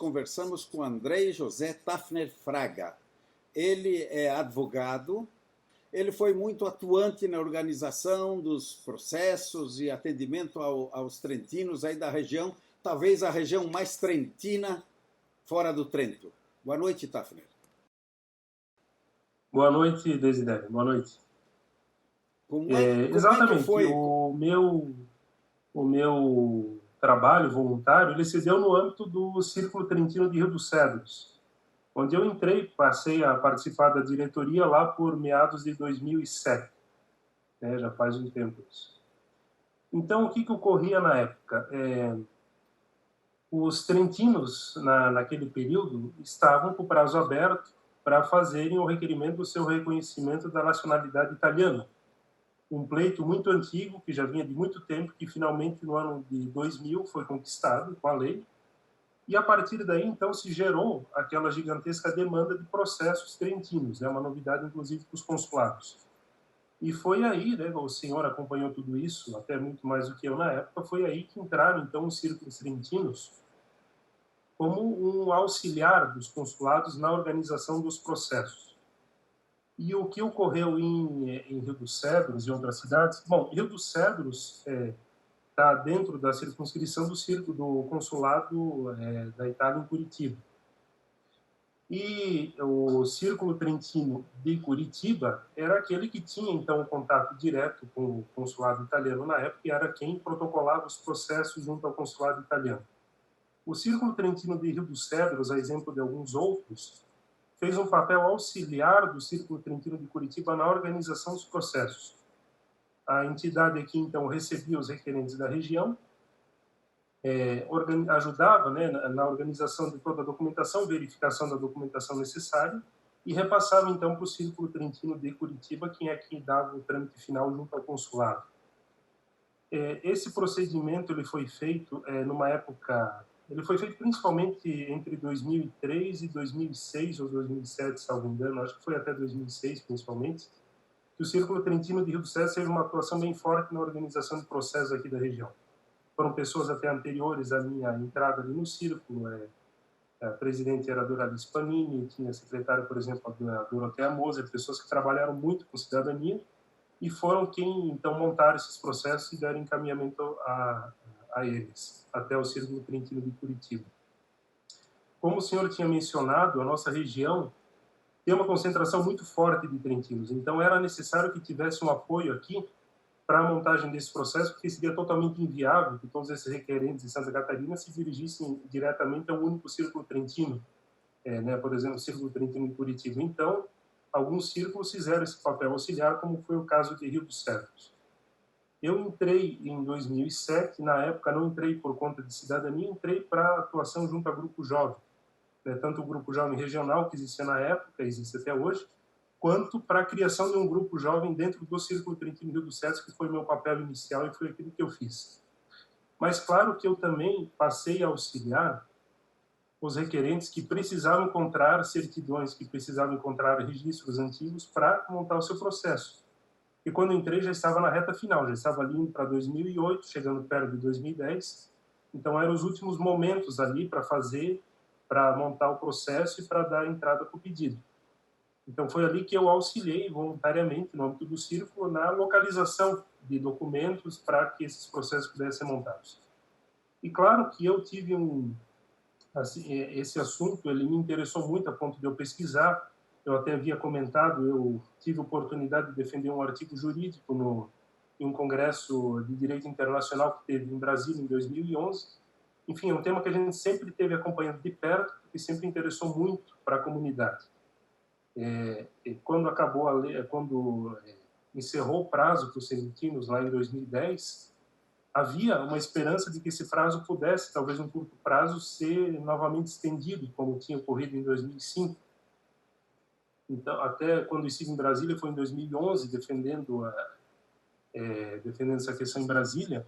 conversamos com Andrei José Tafner Fraga. Ele é advogado, ele foi muito atuante na organização dos processos e atendimento aos trentinos aí da região, talvez a região mais trentina fora do Trento. Boa noite, Tafner. Boa noite, Desidério. Boa noite. Como é que foi? O meu trabalho voluntário ele se deu no âmbito do Círculo Trentino de Rio dos Cedros, onde eu entrei, passei a participar da diretoria lá por meados de 2007, né, já faz um tempo isso. Então, o que ocorria na época? Os trentinos, naquele período, estavam com o prazo aberto para fazerem o requerimento do seu reconhecimento da nacionalidade italiana. Um pleito muito antigo, que já vinha de muito tempo, que finalmente no ano de 2000 foi conquistado com a lei. E a partir daí, então, se gerou aquela gigantesca demanda de processos trentinos, né? Uma novidade, inclusive, para os consulados. E foi aí, né, o senhor acompanhou tudo isso, até muito mais do que eu na época, foi aí que entraram, então, os círculos trentinos como um auxiliar dos consulados na organização dos processos. E o que ocorreu em Rio dos Cedros e outras cidades? Bom, Rio dos Cedros está dentro da circunscrição do consulado da Itália em Curitiba. E o Círculo Trentino de Curitiba era aquele que tinha, então, um contato direto com o consulado italiano na época e era quem protocolava os processos junto ao consulado italiano. O Círculo Trentino de Rio dos Cedros, a exemplo de alguns outros, fez um papel auxiliar do Círculo Trentino de Curitiba na organização dos processos. A entidade aqui, então, recebia os requerentes da região, ajudava, né, na organização de toda a documentação, verificação da documentação necessária, e repassava, então, para o Círculo Trentino de Curitiba, quem é que dava o trâmite final junto ao consulado. Esse procedimento ele foi feito numa época... Ele foi feito principalmente entre 2003 e 2006 ou 2007, salvo engano, acho que foi até 2006 principalmente, que o Círculo Trentino de Rio dos Cedros teve uma atuação bem forte na organização de processos aqui da região. Foram pessoas até anteriores à minha entrada ali no Círculo, a presidente era a Doralice Panini, tinha a secretária, por exemplo, a Dorothea Moser, pessoas que trabalharam muito com cidadania e foram quem, então, montaram esses processos e deram encaminhamento a eles, até o Círculo Trentino de Curitiba. Como o senhor tinha mencionado, a nossa região tem uma concentração muito forte de trentinos, então era necessário que tivesse um apoio aqui para a montagem desse processo, porque seria totalmente inviável que todos esses requerentes de Santa Catarina se dirigissem diretamente ao único Círculo Trentino, né, por exemplo, o Círculo Trentino de Curitiba. Então, alguns círculos fizeram esse papel auxiliar, como foi o caso de Rio dos Cedros. Eu entrei em 2007, na época não entrei por conta de cidadania, entrei para atuação junto ao Grupo Jovem, né, tanto o Grupo Jovem Regional, que existia na época, existe até hoje, quanto para a criação de um grupo jovem dentro do Círculo Trentino Rio dos Cedros, que foi meu papel inicial e foi aquilo que eu fiz. Mas claro que eu também passei a auxiliar os requerentes que precisavam encontrar certidões, que precisavam encontrar registros antigos para montar o seu processo. E quando entrei já estava na reta final, já estava ali para 2008, chegando perto de 2010. Então eram os últimos momentos ali para montar o processo e para dar entrada para o pedido. Então foi ali que eu auxiliei voluntariamente, no âmbito do Círculo, na localização de documentos para que esses processos pudessem ser montados. E claro que eu tive esse assunto, ele me interessou muito a ponto de eu pesquisar. Eu até havia comentado, eu tive a oportunidade de defender um artigo jurídico em um congresso de direito internacional que teve em Brasília em 2011. Enfim, é um tema que a gente sempre teve acompanhando de perto e sempre interessou muito para a comunidade. Quando acabou a lei, quando encerrou o prazo para os trentinos lá em 2010, havia uma esperança de que esse prazo pudesse, talvez um curto prazo, ser novamente estendido, como tinha ocorrido em 2005. Então, até quando estive em Brasília, foi em 2011, defendendo essa questão em Brasília,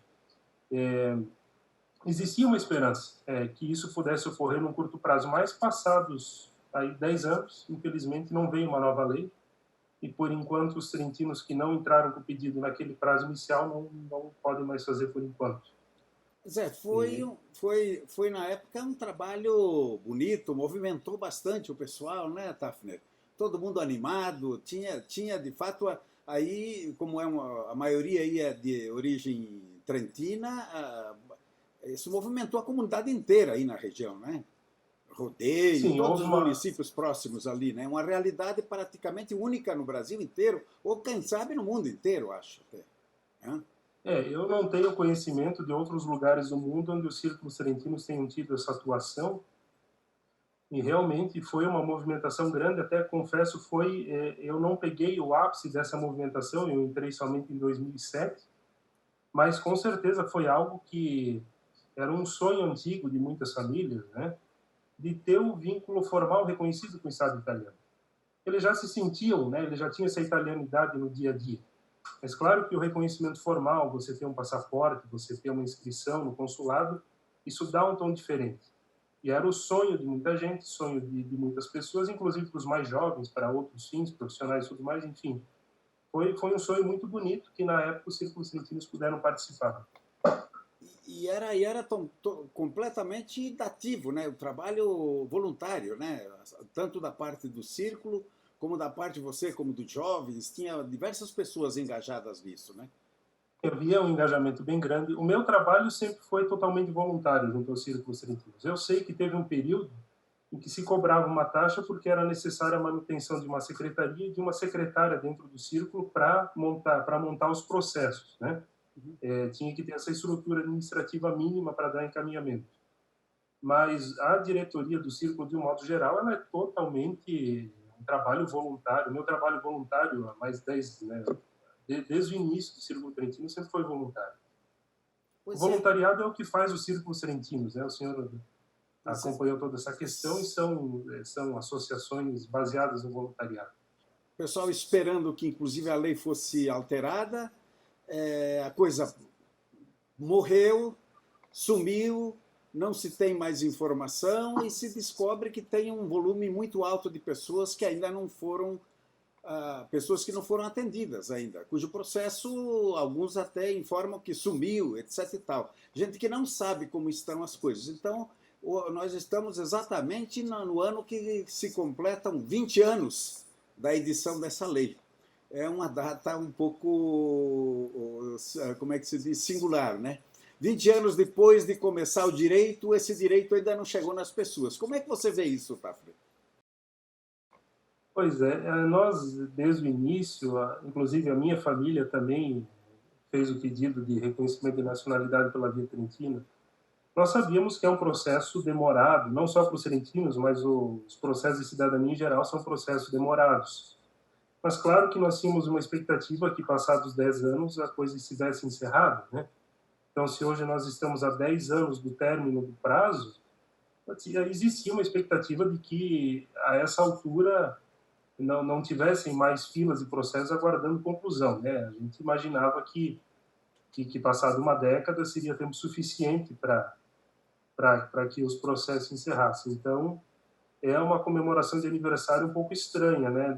existia uma esperança que isso pudesse ocorrer num curto prazo, mas passados aí 10 anos, infelizmente, não veio uma nova lei, e por enquanto os trentinos que não entraram com o pedido naquele prazo inicial não podem mais fazer por enquanto. Zé, E, foi na época um trabalho bonito, movimentou bastante o pessoal, né, Tafner? Todo mundo animado, tinha de fato, aí, como a maioria aí é de origem trentina, isso movimentou a comunidade inteira aí na região, né? Rodeio, sim, todos houve os uma, municípios próximos ali, né? Uma realidade praticamente única no Brasil inteiro, ou quem sabe no mundo inteiro, acho até. Né? eu não tenho conhecimento de outros lugares do mundo onde os círculos trentinos tenham tido essa atuação, e realmente foi uma movimentação grande, até confesso, eu não peguei o ápice dessa movimentação, eu entrei somente em 2007, mas com certeza foi algo que era um sonho antigo de muitas famílias, né, de ter um vínculo formal reconhecido com o Estado italiano. Eles já se sentiam, né, eles já tinham essa italianidade no dia a dia. Mas claro que o reconhecimento formal, você ter um passaporte, você ter uma inscrição no consulado, isso dá um tom diferente. E era o sonho de muita gente, sonho de muitas pessoas, inclusive para os mais jovens, para outros fins, profissionais e tudo mais, enfim. Foi um sonho muito bonito que na época os círculos trentinos puderam participar. Completamente dativo, né? O trabalho voluntário, né? Tanto da parte do círculo, como da parte de você, como dos jovens, tinha diversas pessoas engajadas nisso, né? Havia um engajamento bem grande. O meu trabalho sempre foi totalmente voluntário junto aos círculos trentinos. Eu sei que teve um período em que se cobrava uma taxa porque era necessária a manutenção de uma secretaria e de uma secretária dentro do círculo para montar os processos, né? Tinha que ter essa estrutura administrativa mínima para dar encaminhamento. Mas a diretoria do círculo, de um modo geral, ela é totalmente um trabalho voluntário. O meu trabalho voluntário, há mais de 10, né, desde o início do Círculo Trentino, sempre foi voluntário. O Pois é, voluntariado é o que faz os círculos trentinos, né? O senhor pois é. acompanhou toda essa questão e são associações baseadas no voluntariado. O pessoal esperando que, inclusive, a lei fosse alterada, a coisa morreu, sumiu, não se tem mais informação e se descobre que tem um volume muito alto de pessoas que ainda não foram pessoas que não foram atendidas ainda, cujo processo alguns até informam que sumiu, etc. e tal. Gente que não sabe como estão as coisas. Então, nós estamos exatamente no ano que se completam 20 anos da edição dessa lei. É uma data um pouco, como é que se diz, singular, né? 20 anos depois de começar o direito, esse direito ainda não chegou nas pessoas. Como é que você vê isso, Tafre? Pois é, nós, desde o início, inclusive a minha família também fez o pedido de reconhecimento de nacionalidade pela Via Trentina. Nós sabíamos que é um processo demorado, não só para os trentinos, mas os processos de cidadania em geral são processos demorados. Mas claro que nós tínhamos uma expectativa que, passados 10 anos, a coisa estivesse encerrada, né? Então, se hoje nós estamos a 10 anos do término do prazo, existia uma expectativa de que, a essa altura, não tivessem mais filas e processos aguardando conclusão, né? A gente imaginava que passado uma década, seria tempo suficiente para que os processos se encerrassem. Então, é uma comemoração de aniversário um pouco estranha, né,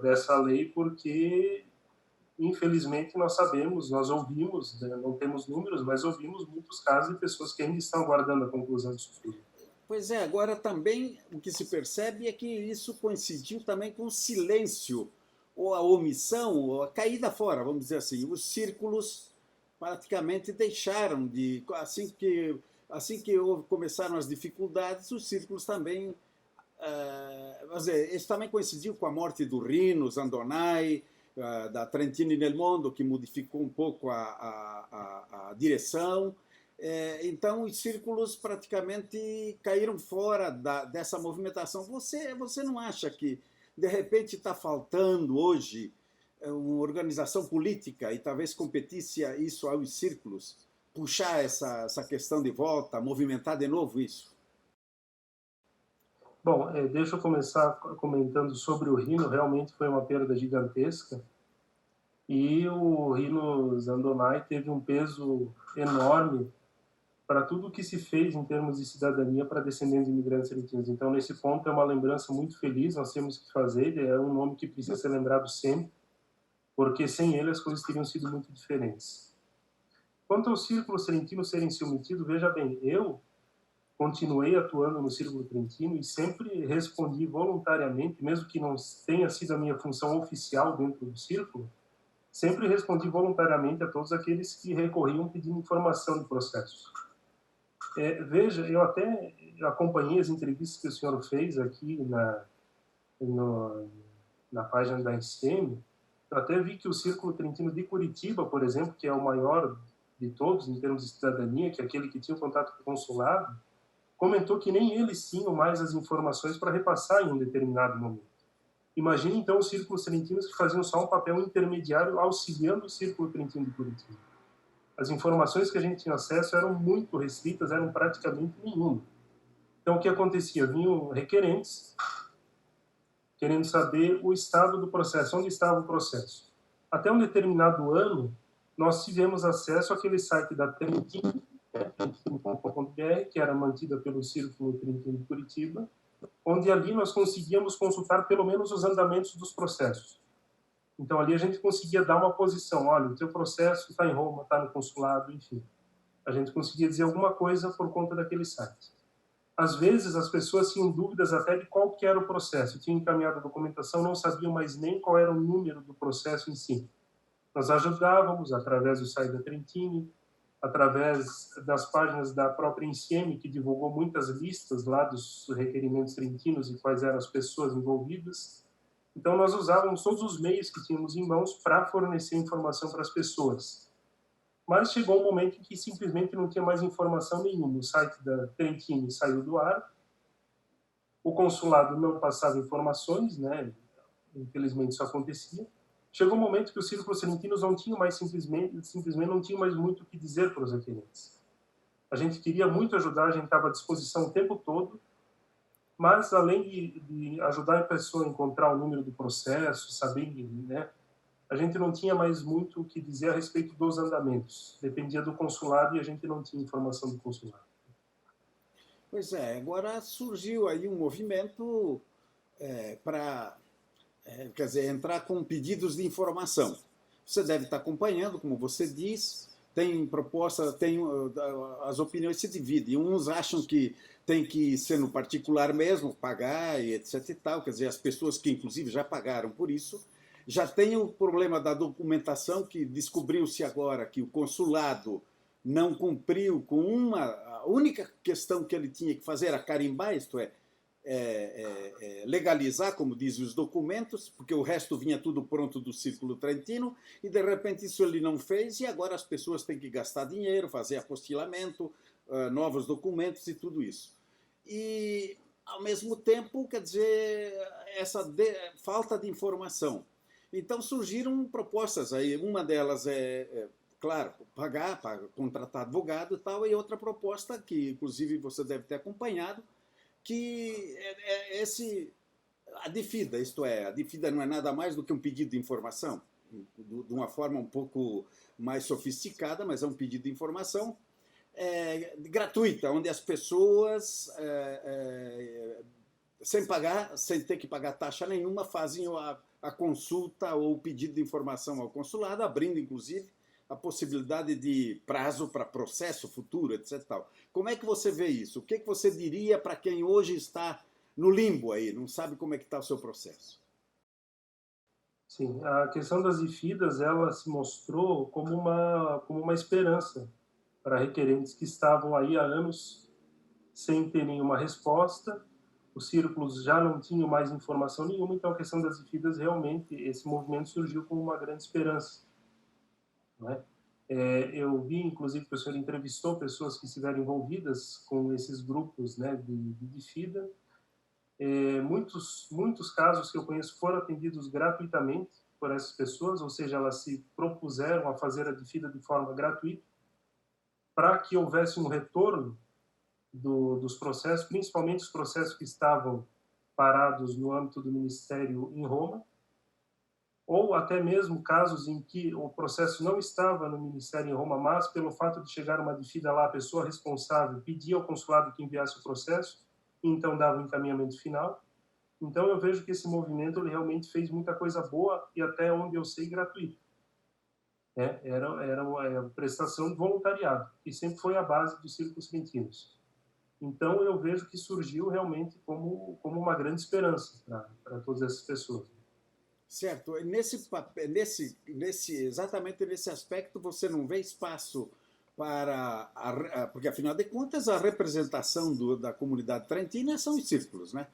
dessa lei, porque, infelizmente, nós sabemos, nós ouvimos, né, não temos números, mas ouvimos muitos casos de pessoas que ainda estão aguardando a conclusão disso tudo. Pois é, agora também o que se percebe é que isso coincidiu também com o silêncio, ou a omissão, ou a caída fora, vamos dizer assim. Os círculos praticamente deixaram de. Assim que começaram as dificuldades, os círculos também. Isso também coincidiu com a morte do Rino Zandonai, da Trentino nel Mondo, que modificou um pouco a direção. Então, os círculos praticamente caíram fora dessa movimentação. Você não acha que, de repente, está faltando hoje uma organização política e talvez competisse isso aos círculos, puxar essa questão de volta, movimentar de novo isso? Bom, deixa eu começar comentando sobre o Rino. Realmente foi uma perda gigantesca. E o Rino Zandonai teve um peso enorme para tudo o que se fez em termos de cidadania para descendentes de imigrantes argentinos. Então, nesse ponto, é uma lembrança muito feliz, nós temos que fazer, é um nome que precisa ser lembrado sempre, porque sem ele as coisas teriam sido muito diferentes. Quanto aos círculos trentinos serem se omitidos, veja bem, eu continuei atuando no Círculo Trentino e sempre respondi voluntariamente, mesmo que não tenha sido a minha função oficial dentro do Círculo, sempre respondi voluntariamente a todos aqueles que recorriam pedindo informação do processo. Veja, eu até acompanhei as entrevistas que o senhor fez aqui na página da NCM. Eu até vi que o Círculo Trentino de Curitiba, por exemplo, que é o maior de todos em termos de cidadania, que é aquele que tinha o contato com o consulado, comentou que nem eles tinham mais as informações para repassar em um determinado momento. Imagine, então, os círculos trentinos que faziam só um papel intermediário auxiliando o Círculo Trentino de Curitiba. As informações que a gente tinha acesso eram muito restritas, eram praticamente nenhuma. Então, o que acontecia? Vinham requerentes querendo saber o estado do processo, onde estava o processo. Até um determinado ano, nós tivemos acesso àquele site da Trentino, que era mantida pelo Círculo Trentino de Curitiba, onde ali nós conseguíamos consultar pelo menos os andamentos dos processos. Então ali a gente conseguia dar uma posição, olha, o teu processo está em Roma, está no consulado, enfim. A gente conseguia dizer alguma coisa por conta daquele site. Às vezes as pessoas tinham dúvidas até de qual que era o processo, tinham encaminhado a documentação, não sabiam mais nem qual era o número do processo em si. Nós ajudávamos através do site da Trentini, através das páginas da própria NCM, que divulgou muitas listas lá dos requerimentos trentinos e quais eram as pessoas envolvidas. Então, nós usávamos todos os meios que tínhamos em mãos para fornecer informação para as pessoas. Mas chegou um momento em que simplesmente não tinha mais informação nenhuma. O site da Trentini saiu do ar, o consulado não passava informações, né? Infelizmente isso acontecia. Chegou um momento que os círculos trentinos não tinham mais simplesmente não tinham mais muito o que dizer para os requerentes. A gente queria muito ajudar, a gente estava à disposição o tempo todo, mas além de ajudar a pessoa a encontrar o número do processo, saber, né, a gente não tinha mais muito o que dizer a respeito dos andamentos. Dependia do consulado e a gente não tinha informação do consulado. Pois é, agora surgiu aí um movimento para quer dizer, entrar com pedidos de informação. Você deve estar acompanhando, como você diz, tem proposta, tem as opiniões se dividem. Uns acham que tem que ser no particular mesmo, pagar e etc e tal, quer dizer, as pessoas que inclusive já pagaram por isso. Já tem o problema da documentação, que descobriu-se agora que o consulado não cumpriu com a única questão que ele tinha que fazer era carimbar, isto é, legalizar, como dizem os documentos, porque o resto vinha tudo pronto do Círculo Trentino, e de repente isso ele não fez, e agora as pessoas têm que gastar dinheiro, fazer apostilamento, novos documentos e tudo isso. E, ao mesmo tempo, quer dizer, essa falta de informação. Então surgiram propostas aí, uma delas claro, pagar, contratar advogado e tal, e outra proposta que, inclusive, você deve ter acompanhado, que a DIFIDA, isto é, a DIFIDA não é nada mais do que um pedido de informação, de uma forma um pouco mais sofisticada, mas é um pedido de informação gratuita, onde as pessoas, sem pagar, sem ter que pagar taxa nenhuma, fazem a consulta ou o pedido de informação ao consulado, abrindo, inclusive, a possibilidade de prazo para processo futuro, etc. Como é que você vê isso? O que você diria para quem hoje está no limbo aí, não sabe como é que está o seu processo? Sim, a questão das IFIDAs, ela se mostrou como uma esperança para requerentes que estavam aí há anos sem ter nenhuma resposta, os círculos já não tinham mais informação nenhuma, então a questão das IFIDAs, realmente, esse movimento surgiu como uma grande esperança. Né? Eu vi, inclusive, que o senhor entrevistou pessoas que estiveram envolvidas com esses grupos, né, de FIDA. Muitos casos que eu conheço foram atendidos gratuitamente por essas pessoas, ou seja, elas se propuseram a fazer a DFIDA de forma gratuita, para que houvesse um retorno dos processos, principalmente os processos que estavam parados no âmbito do Ministério em Roma, ou até mesmo casos em que o processo não estava no Ministério em Roma, mas pelo fato de chegar uma DFIDA lá, a pessoa responsável pedia ao consulado que enviasse o processo, e então dava o encaminhamento final. Então eu vejo que esse movimento ele realmente fez muita coisa boa e até onde eu sei gratuito. Era uma prestação de voluntariado, que sempre foi a base dos círculos trentinos. Então, eu vejo que surgiu realmente como uma grande esperança para todas essas pessoas. Certo. Exatamente nesse aspecto, você não vê espaço para. Porque, afinal de contas, a representação da comunidade trentina são os círculos, né?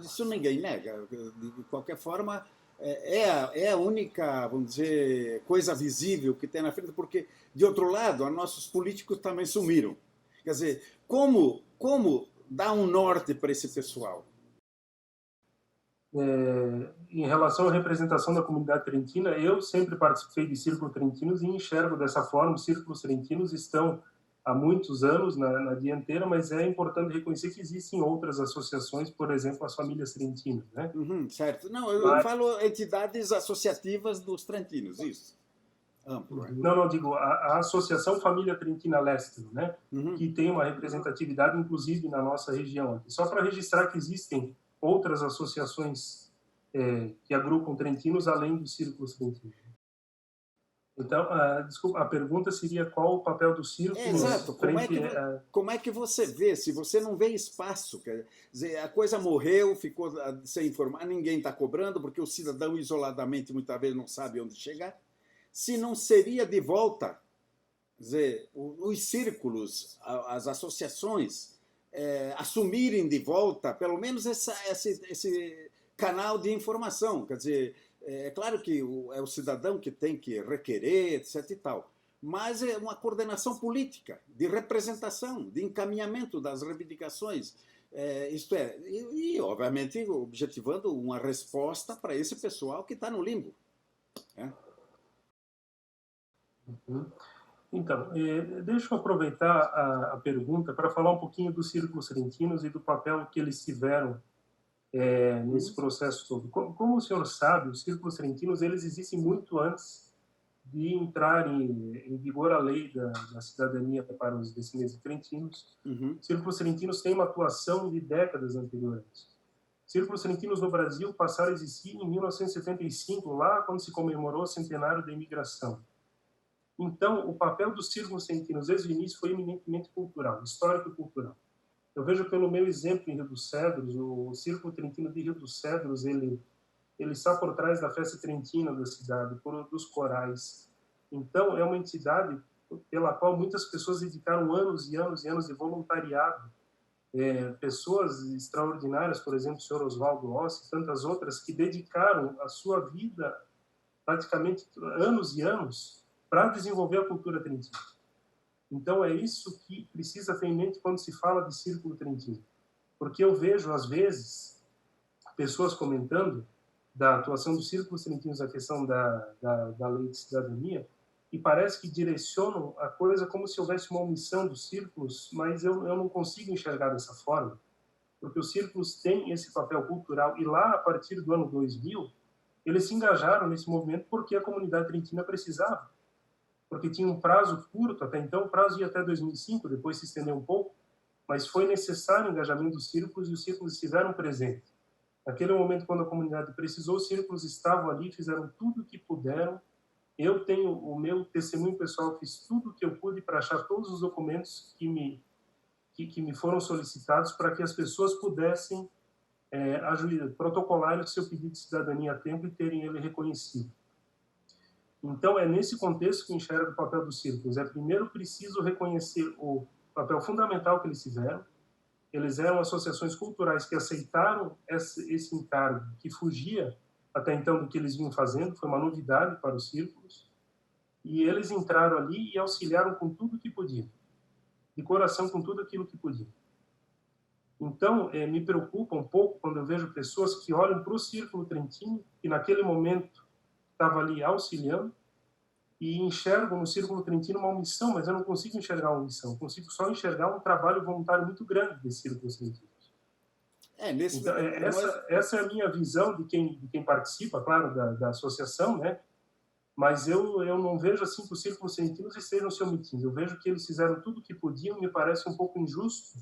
Isso ninguém nega. De qualquer forma, é a única, vamos dizer, coisa visível que tem na frente, porque, de outro lado, os nossos políticos também sumiram. Quer dizer, como dar um norte para esse pessoal? Em relação à representação da comunidade trentina, eu sempre participei de círculos trentinos e enxergo dessa forma. Os círculos trentinos estão há muitos anos na dianteira, mas é importante reconhecer que existem outras associações, por exemplo, as famílias trentinas, né? Uhum, certo. Não, eu falo entidades associativas dos trentinos, isso. Amplo, é. Não, digo, a Associação Família Trentina Leste, né? Uhum. Que tem uma representatividade, inclusive, na nossa região. Só para registrar que existem outras associações que agrupam trentinos, além dos círculos trentinos. Então, desculpa, a pergunta seria qual o papel do círculo exato. Como é que você vê? Se você não vê espaço, quer dizer, a coisa morreu, ficou sem informar, ninguém está cobrando, porque o cidadão isoladamente muitas vezes não sabe onde chegar. Se não seria de volta, quer dizer, os círculos, as associações, assumirem de volta, pelo menos esse canal de informação. Quer dizer, é claro que é o cidadão que tem que requerer, etc. e tal, mas é uma coordenação política, de representação, de encaminhamento das reivindicações. Isto é, obviamente, objetivando uma resposta para esse pessoal que está no limbo. Né? Então, deixa eu aproveitar a pergunta para falar um pouquinho dos círculos trentinos e do papel que eles tiveram nesse processo todo. Como o senhor sabe, os círculos trentinos eles existem muito antes de entrar em vigor a lei da cidadania para os descendentes trentinos. Uhum. Círculos trentinos têm uma atuação de décadas anteriores. Círculos trentinos no Brasil passaram a existir em 1975, lá quando se comemorou o centenário da imigração. Então, o papel dos círculos trentinos desde o início foi eminentemente cultural, histórico e cultural. Eu vejo pelo meu exemplo em Rio dos Cedros, o Círculo Trentino de Rio dos Cedros, ele está por trás da festa trentina da cidade, dos corais. Então, é uma entidade pela qual muitas pessoas dedicaram anos e anos e anos de voluntariado. Pessoas extraordinárias, por exemplo, o senhor Oswaldo Rossi, tantas outras, que dedicaram a sua vida, praticamente anos e anos, para desenvolver a cultura trentina. Então, é isso que precisa ter em mente quando se fala de círculo trentino. Porque eu vejo, às vezes, pessoas comentando da atuação dos círculos trentinos na questão da lei de cidadania, e parece que direcionam a coisa como se houvesse uma omissão dos círculos, mas eu não consigo enxergar dessa forma, porque os círculos têm esse papel cultural, e lá, a partir do ano 2000, eles se engajaram nesse movimento porque a comunidade trentina precisava. Porque tinha um prazo curto, até então o prazo ia até 2005, depois se estendeu um pouco, mas foi necessário o engajamento dos círculos e os círculos estiveram presentes. Naquele momento, quando a comunidade precisou, os círculos estavam ali, fizeram tudo o que puderam. Eu tenho o meu testemunho pessoal, fiz tudo o que eu pude para achar todos os documentos que me foram solicitados para que as pessoas pudessem protocolar o seu pedido de cidadania a tempo e terem ele reconhecido. Então, é nesse contexto que eu enxergo o papel dos círculos. Primeiro, preciso reconhecer o papel fundamental que eles tiveram. Eles eram associações culturais que aceitaram esse encargo, que fugia até então do que eles vinham fazendo, foi uma novidade para os círculos. E eles entraram ali e auxiliaram com tudo que podiam, de coração com tudo aquilo que podiam. Então, me preocupa um pouco quando eu vejo pessoas que olham para o Círculo Trentino, que naquele momento estava ali auxiliando, e enxergo no Círculo Trentino uma omissão, mas eu não consigo enxergar uma omissão, eu consigo só enxergar um trabalho voluntário muito grande desse Círculo Trentino. Então, essa é a minha visão de quem participa, claro, da associação, né? Mas eu não vejo assim que os Círculos Trentinos estejam se omitindo. Eu vejo que eles fizeram tudo o que podiam, me parece um pouco injusto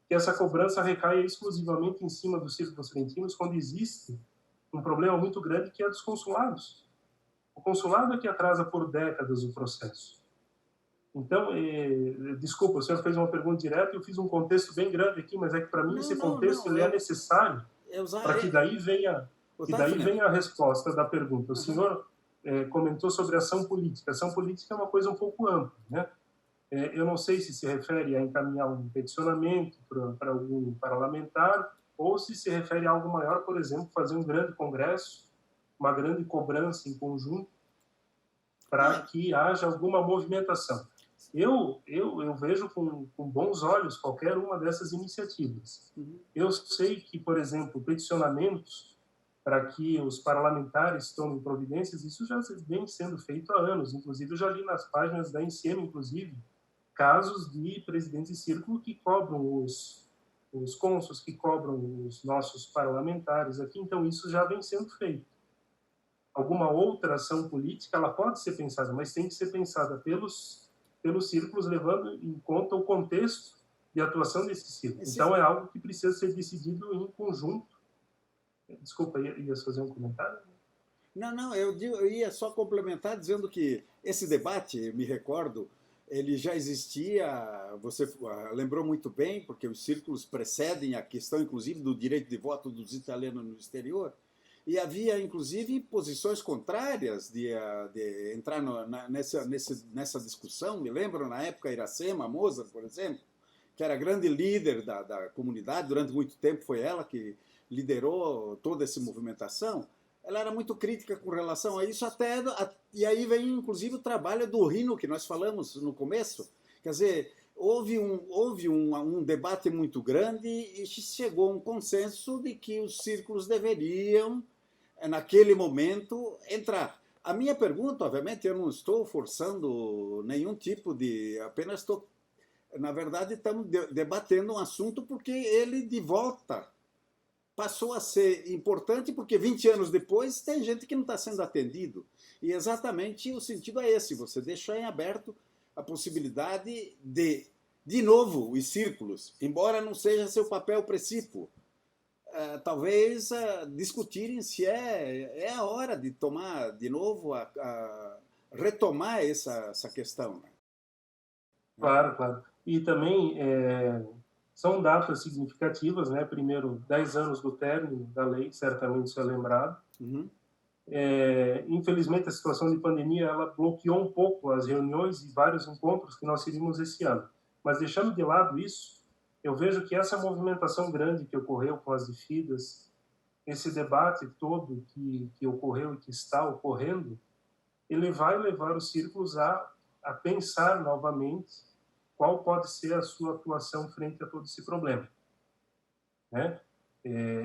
que essa cobrança recaia exclusivamente em cima dos Círculos Trentinos, quando existe um problema muito grande que é dos consulados. O consulado é que atrasa por décadas o processo. Então, desculpa, o senhor fez uma pergunta direta e eu fiz um contexto bem grande aqui, mas é que para mim Não, esse não, contexto não. ele é necessário para que daí venha O que daí Tafner, venha a resposta da pergunta. O senhor comentou sobre ação política. Ação política é uma coisa um pouco ampla, né? Eu não sei se refere a encaminhar um peticionamento para algum parlamentar ou se refere a algo maior, por exemplo, fazer um grande congresso, uma grande cobrança em conjunto para que haja alguma movimentação. Eu vejo com bons olhos qualquer uma dessas iniciativas. Eu sei que, por exemplo, peticionamentos para que os parlamentares tomem providências, isso já vem sendo feito há anos. Inclusive, eu já li nas páginas da NCM, inclusive, casos de presidentes de círculo que cobram os cônsules, que cobram os nossos parlamentares aqui. Então, isso já vem sendo feito. Alguma outra ação política, ela pode ser pensada, mas tem que ser pensada pelos círculos, levando em conta o contexto de atuação desses círculos. Então, é algo que precisa ser decidido em conjunto. Desculpa, ia fazer um comentário? Não, eu ia só complementar dizendo que esse debate, eu me recordo, ele já existia, você lembrou muito bem, porque os círculos precedem a questão, inclusive, do direito de voto dos italianos no exterior, e havia, inclusive, posições contrárias de entrar nessa discussão. Me lembro, na época, Iracema Mozart, por exemplo, que era grande líder da comunidade, durante muito tempo foi ela que liderou toda essa movimentação. Ela era muito crítica com relação a isso, e aí vem, inclusive, o trabalho do Rino, que nós falamos no começo. Quer dizer, houve um debate muito grande e chegou a um consenso de que os círculos deveriam, naquele momento, entrar. A minha pergunta, obviamente, eu não estou forçando nenhum tipo de... Apenas estou... Na verdade, estamos debatendo um assunto porque ele, de volta, passou a ser importante, porque 20 anos depois tem gente que não está sendo atendido. E exatamente o sentido é esse, você deixa em aberto a possibilidade de novo, os círculos, embora não seja seu papel principal, talvez discutirem se é a hora de tomar de novo, retomar essa questão. Né? Claro, claro. E também são datas significativas, né? Primeiro, 10 anos do término da lei, certamente isso é lembrado. Uhum. Infelizmente, a situação de pandemia ela bloqueou um pouco as reuniões e vários encontros que nós teríamos esse ano. Mas deixando de lado isso, eu vejo que essa movimentação grande que ocorreu com as DFIDAs, esse debate todo que ocorreu e que está ocorrendo, ele vai levar os círculos a pensar novamente qual pode ser a sua atuação frente a todo esse problema. Né?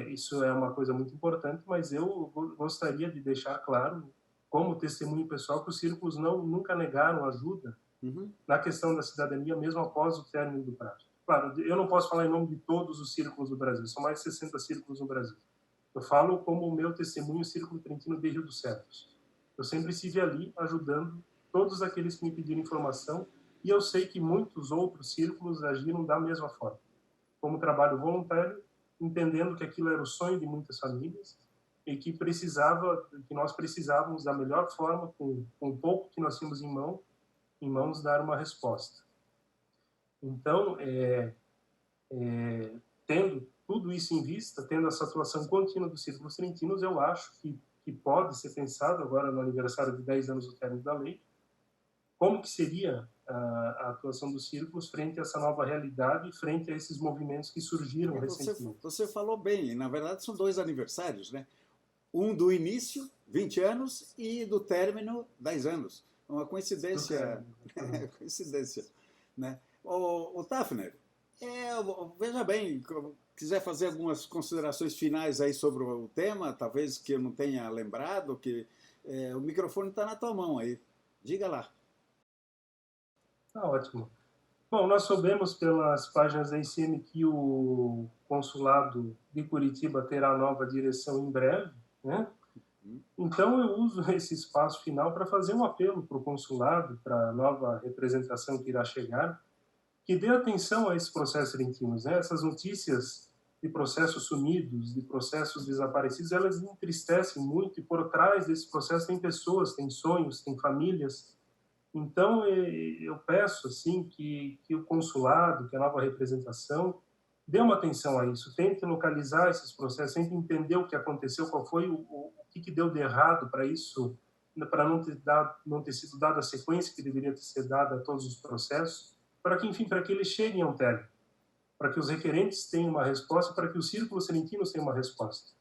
Isso é uma coisa muito importante, mas eu gostaria de deixar claro, como testemunho pessoal, que os círculos nunca negaram ajuda na questão da cidadania, mesmo após o término do prazo. Claro, eu não posso falar em nome de todos os círculos do Brasil, são mais de 60 círculos no Brasil. Eu falo como o meu testemunho, o Círculo Trentino de Rio dos Cedros. Eu sempre estive ali ajudando todos aqueles que me pediram informação, e eu sei que muitos outros círculos agiram da mesma forma, como trabalho voluntário, entendendo que aquilo era o sonho de muitas famílias e que nós precisávamos da melhor forma, com o pouco que nós tínhamos em mãos, dar uma resposta. Então, tendo tudo isso em vista, tendo essa atuação contínua dos círculos trentinos, eu acho que pode ser pensado, agora no aniversário de 10 anos do término da lei, como que seria a atuação dos círculos frente a essa nova realidade, frente a esses movimentos que surgiram recentemente. Você falou bem, na verdade são 2 aniversários, né? Um do início, 20 anos, e do término, 10 anos. Uma coincidência, coincidência, né? O Tafner, veja bem, quiser fazer algumas considerações finais aí sobre o tema, talvez que eu não tenha lembrado, que o microfone está na tua mão aí. Diga lá. Tá ótimo. Bom, nós soubemos pelas páginas da ICM que o consulado de Curitiba terá nova direção em breve, né? Então eu uso esse espaço final para fazer um apelo para o consulado, para a nova representação que irá chegar, que dê atenção a esses processos trentinos, né? Essas notícias de processos sumidos, de processos desaparecidos, elas entristecem muito, e por trás desse processo tem pessoas, tem sonhos, tem famílias. Então, eu peço assim que o consulado, que a nova representação, dê uma atenção a isso, tente localizar esses processos, tente entender o que aconteceu, qual foi o que deu de errado para isso, para não ter sido dada a sequência que deveria ter sido dada a todos os processos, para que, enfim, para que eles cheguem ao término, para que os requerentes tenham uma resposta, para que os círculos serentinos tenham uma resposta.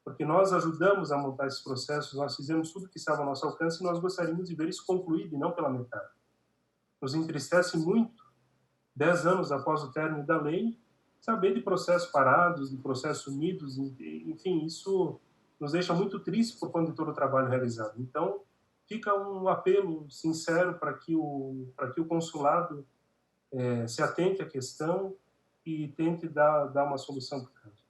Porque nós ajudamos a montar esses processos, nós fizemos tudo que estava ao nosso alcance e nós gostaríamos de ver isso concluído e não pela metade. Nos entristece muito, 10 anos após o término da lei, saber de processos parados, de processos sumidos, enfim, isso nos deixa muito tristes por conta de todo o trabalho realizado. Então, fica um apelo sincero para que o consulado se atente à questão e tente dar uma solução para o caso.